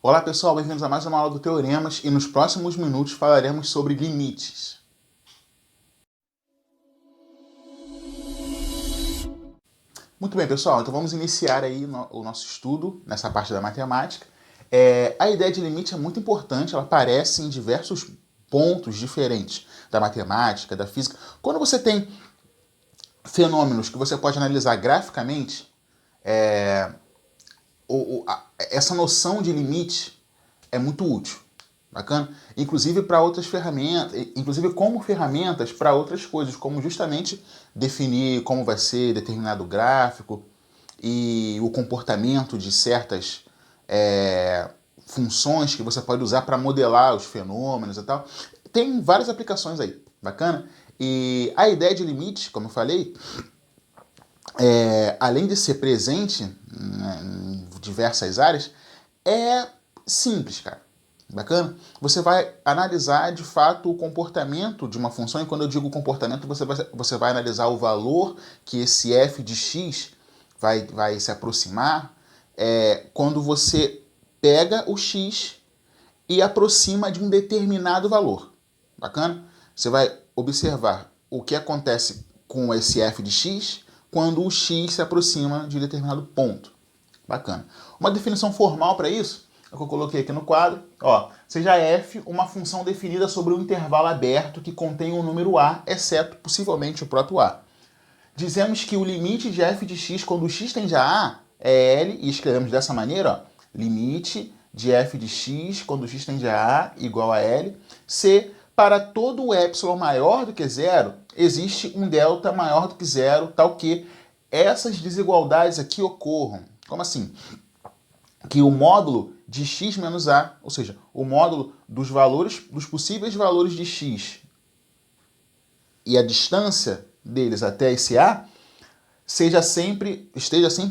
Olá pessoal, bem-vindos a mais uma aula do Teoremas e nos próximos minutos falaremos sobre limites. Muito bem pessoal, então vamos iniciar aí o nosso estudo nessa parte da matemática. A ideia de limite é muito importante, ela aparece em diversos pontos diferentes da matemática, da física. Quando você tem fenômenos que você pode analisar graficamente, essa noção de limite é muito útil, bacana? Inclusive para outras ferramentas, inclusive como ferramentas para outras coisas, como justamente definir como vai ser determinado gráfico e o comportamento de certas funções que você pode usar para modelar os fenômenos e tal. Tem várias aplicações aí, bacana? E a ideia de limite, como eu falei, além de ser presente em diversas áreas, é simples, cara. Bacana? Você vai analisar de fato o comportamento de uma função, e quando eu digo comportamento, você vai analisar o valor que esse f de x vai se aproximar quando você pega o x e aproxima de um determinado valor. Bacana? Você vai observar o que acontece com esse f de x quando o x se aproxima de determinado ponto. Bacana. Uma definição formal para isso é o que eu coloquei aqui no quadro. Seja f uma função definida sobre um intervalo aberto que contém o número a, exceto possivelmente o próprio a. Dizemos que o limite de f de x quando o x tende a a é L, e escrevemos dessa maneira, limite de f de x quando o x tende a igual a L, se para todo o epsilon maior do que zero, existe um delta maior do que zero, tal que essas desigualdades aqui ocorram. Como assim? Que o módulo de x menos a, ou seja, o módulo dos possíveis valores de x e a distância deles até esse a, esteja sempre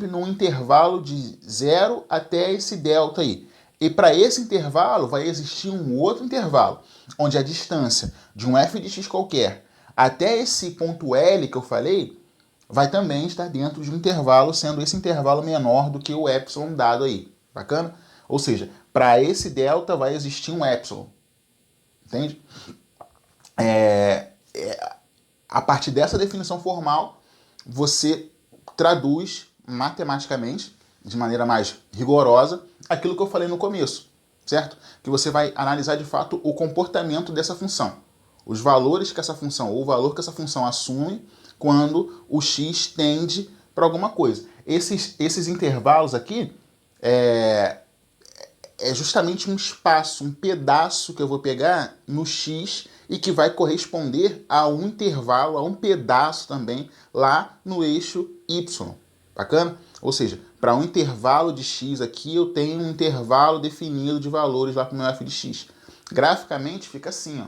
num intervalo de 0 até esse delta aí. E para esse intervalo vai existir um outro intervalo, onde a distância de um f de x qualquer até esse ponto L que eu falei, vai também estar dentro de um intervalo, sendo esse intervalo menor do que o epsilon dado aí. Bacana? Ou seja, para esse delta vai existir um epsilon. Entende? A partir dessa definição formal, você traduz matematicamente, de maneira mais rigorosa, aquilo que eu falei no começo, certo? Que você vai analisar de fato o comportamento dessa função. Os valores que essa função, ou o valor que essa função assume quando o x tende para alguma coisa. Esses intervalos aqui é justamente um espaço, um pedaço que eu vou pegar no x e que vai corresponder a um intervalo, a um pedaço também lá no eixo y. Bacana? Ou seja, para um intervalo de x aqui, eu tenho um intervalo definido de valores lá para o meu f de x. Graficamente fica assim, ó.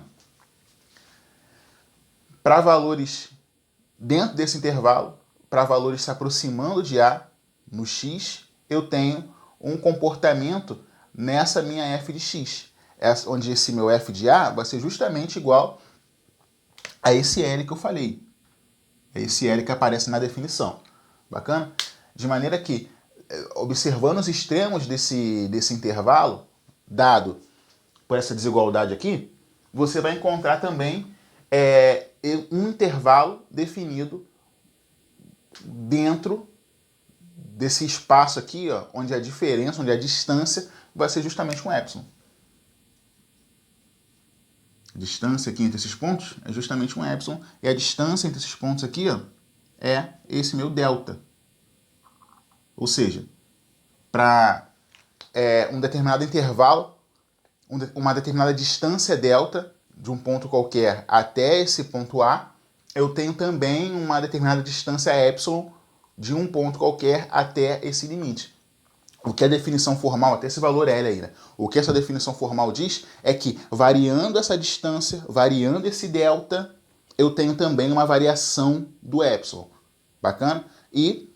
Para valores dentro desse intervalo, para valores se aproximando de a no x, eu tenho um comportamento nessa minha f de x, onde esse meu f de a vai ser justamente igual a esse L que eu falei. É esse L que aparece na definição. Bacana? De maneira que, observando os extremos desse intervalo, dado por essa desigualdade aqui, você vai encontrar também um intervalo definido dentro desse espaço aqui, ó, onde a diferença, onde a distância vai ser justamente um epsilon. A distância aqui entre esses pontos é justamente um epsilon, e a distância entre esses pontos aqui, ó, é esse meu delta. Ou seja, para um determinado intervalo, uma determinada distância delta de um ponto qualquer até esse ponto A, eu tenho também uma determinada distância epsilon de um ponto qualquer até esse limite. O que a definição formal, até esse valor L aí, né? O que essa definição formal diz é que, variando essa distância, variando esse delta, eu tenho também uma variação do epsilon. Bacana? E,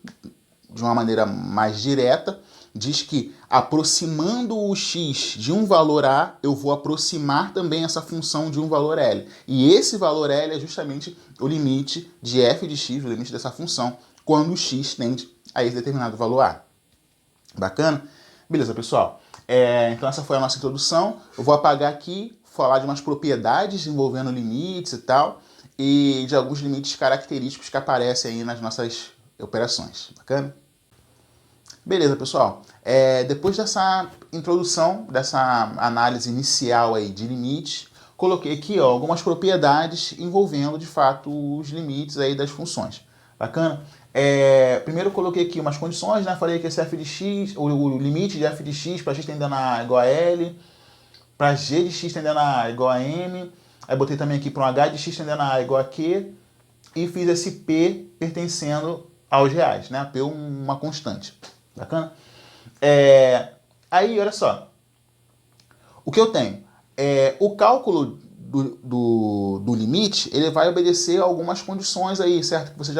de uma maneira mais direta, diz que, aproximando o x de um valor a, eu vou aproximar também essa função de um valor L. E esse valor L é justamente o limite de f de x, o limite dessa função, quando o x tende a esse determinado valor a. Bacana? Beleza, pessoal? Então essa foi a nossa introdução. Eu vou apagar aqui, falar de umas propriedades envolvendo limites e tal, e de alguns limites característicos que aparecem aí nas nossas operações. Bacana? Beleza, pessoal. Depois dessa introdução, dessa análise inicial aí de limites, coloquei aqui algumas propriedades envolvendo, de fato, os limites aí das funções. Bacana? Primeiro eu coloquei aqui umas condições, né? Falei que esse f de x, o limite de f de x para x tendendo a igual a L, para g de x tendendo a igual a M, aí botei também aqui para um h de x tendendo a igual a Q, e fiz esse P pertencendo aos reais, né? P uma constante. Bacana? Aí, olha só. O que eu tenho? O cálculo do limite, ele vai obedecer a algumas condições aí, certo? Que você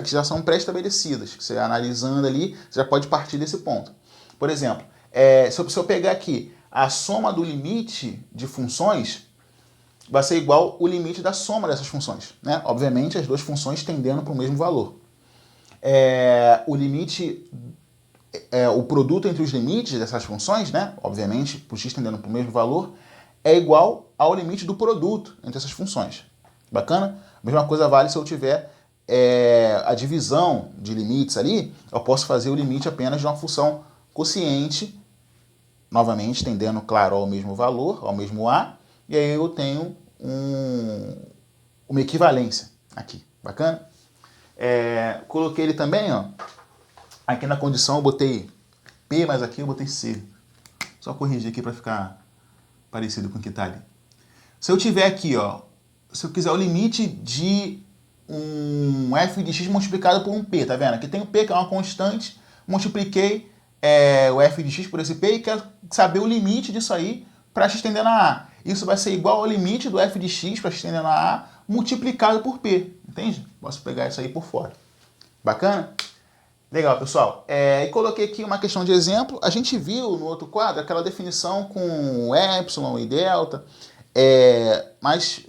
que já são pré-estabelecidas. Que você analisando ali, você já pode partir desse ponto. Por exemplo, se eu pegar aqui a soma do limite de funções, vai ser igual o limite da soma dessas funções, né? Obviamente, as duas funções tendendo para o mesmo valor. O limite, o produto entre os limites dessas funções, né? Obviamente, por x tendendo para o mesmo valor, é igual ao limite do produto entre essas funções. Bacana? A mesma coisa vale se eu tiver a divisão de limites ali, eu posso fazer o limite apenas de uma função quociente, novamente tendendo, claro, ao mesmo valor, ao mesmo a, e aí eu tenho uma equivalência aqui. Bacana? Coloquei ele também, ó. Aqui na condição eu botei P, mas aqui eu botei C. Só corrigir aqui para ficar parecido com o que está ali. Se eu tiver aqui, ó, se eu quiser o limite de um f de x multiplicado por um p, tá vendo? Aqui tem o p, que é uma constante, multipliquei o f de x por esse p e quero saber o limite disso aí para x tendendo a a. Isso vai ser igual ao limite do f de x para x tendendo a a multiplicado por p, entende? Posso pegar isso aí por fora. Bacana? Legal, pessoal. E coloquei aqui uma questão de exemplo. A gente viu no outro quadro aquela definição com epsilon e delta, mas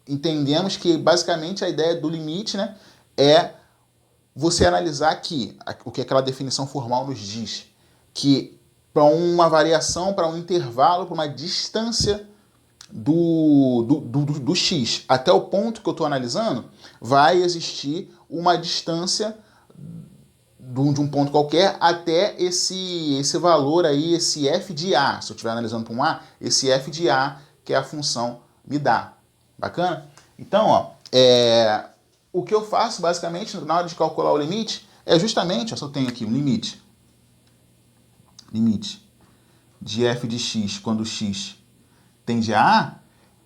entendemos que basicamente a ideia do limite, né, é você analisar aqui o que aquela definição formal nos diz, que para uma variação, para um intervalo, para uma distância do x até o ponto que eu estou analisando, vai existir uma distância de um ponto qualquer até esse valor aí, esse f de a. Se eu estiver analisando para um a, esse f de a que é a função me dá. Bacana? Então, ó, o que eu faço basicamente na hora de calcular o limite é justamente, ó, se eu tenho aqui um limite de f de x quando x tende a a,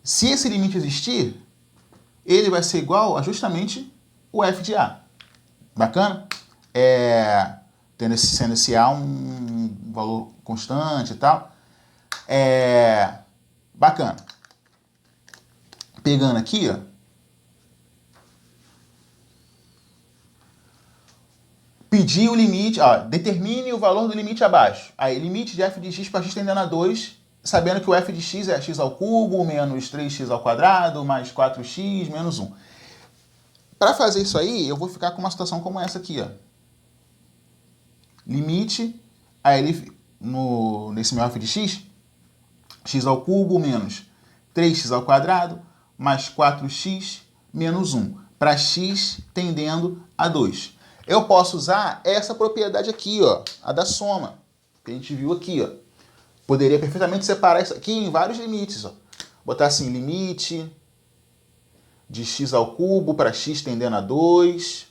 se esse limite existir, ele vai ser igual a justamente o f de a. Bacana? Sendo esse A um valor constante e tal. Bacana. Pegando aqui, ó. Pedir o limite, ó, determine o valor do limite abaixo. Aí, limite de f de x para x tendendo a 2, sabendo que o f de x é x ao cubo menos 3x ao quadrado mais 4x menos 1. Para fazer isso aí, eu vou ficar com uma situação como essa aqui, ó. Limite, aí ele, nesse meu f de x, x ao cubo menos 3x ao quadrado mais 4x menos 1, para x tendendo a 2. Eu posso usar essa propriedade aqui, ó, a da soma, que a gente viu aqui, ó. Poderia perfeitamente separar isso aqui em vários limites, ó. Botar assim, limite de x ao cubo para x tendendo a 2,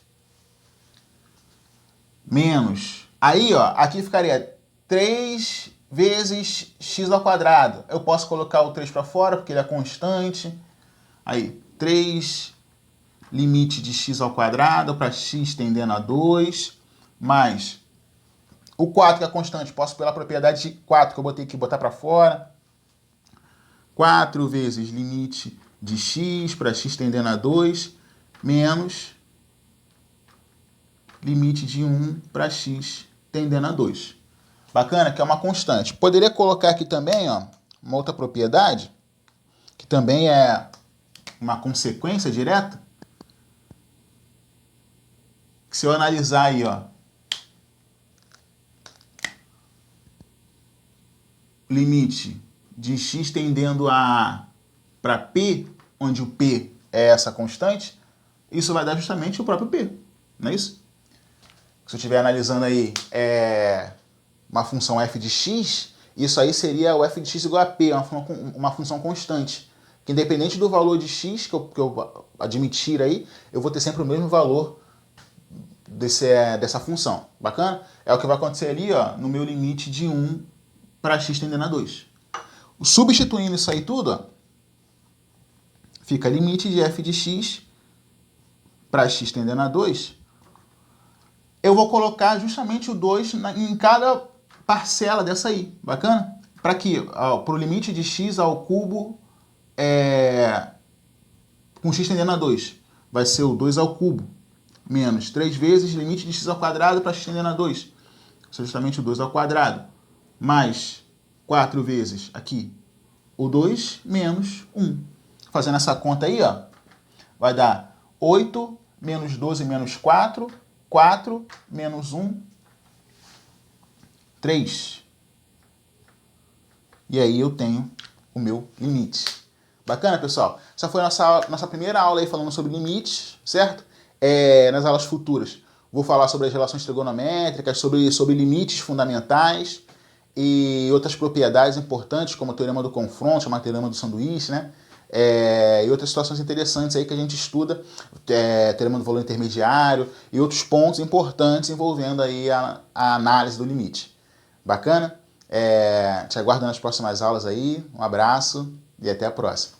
menos. Aí, ó, aqui ficaria 3 vezes x ao quadrado. Eu posso colocar o 3 para fora, porque ele é constante. Aí, 3 limite de x ao quadrado para x tendendo a 2, mais o 4, que é constante. Posso, pela propriedade de 4, que eu botei aqui, botar para fora. 4 vezes limite de x para x tendendo a 2, menos limite de 1 para x tendendo a 2. Bacana? Que é uma constante. Poderia colocar aqui também, ó, uma outra propriedade, que também é uma consequência direta. Que se eu analisar aí, ó, limite de x tendendo a para P, onde o P é essa constante, isso vai dar justamente o próprio P, não é isso? Se eu estiver analisando aí uma função f de x, isso aí seria o f de x igual a P, uma função constante. Que independente do valor de x que eu admitir aí, eu vou ter sempre o mesmo valor dessa função. Bacana? É o que vai acontecer ali, ó, no meu limite de 1 para x tendendo a 2. Substituindo isso aí tudo, ó, fica limite de f de x para x tendendo a 2. Eu vou colocar justamente o 2 em cada parcela dessa aí. Bacana? Para quê? Para o limite de x ao cubo com x tendendo a 2. Vai ser o 2 ao cubo menos 3 vezes limite de x ao quadrado para x tendendo a 2. Isso é justamente o 2 ao quadrado. Mais 4 vezes aqui o 2 menos 1. Fazendo essa conta aí, ó, vai dar 8 menos 12 menos 4, 4 menos 1, 3. E aí eu tenho o meu limite. Bacana, pessoal? Essa foi a nossa primeira aula aí falando sobre limites, certo? Nas aulas futuras vou falar sobre as relações trigonométricas, sobre limites fundamentais e outras propriedades importantes, como o teorema do confronto, o teorema do sanduíche, né? E outras situações interessantes aí que a gente estuda, teorema do valor intermediário e outros pontos importantes envolvendo aí a análise do limite. Bacana? Te aguardo nas próximas aulas aí. Um abraço e até a próxima.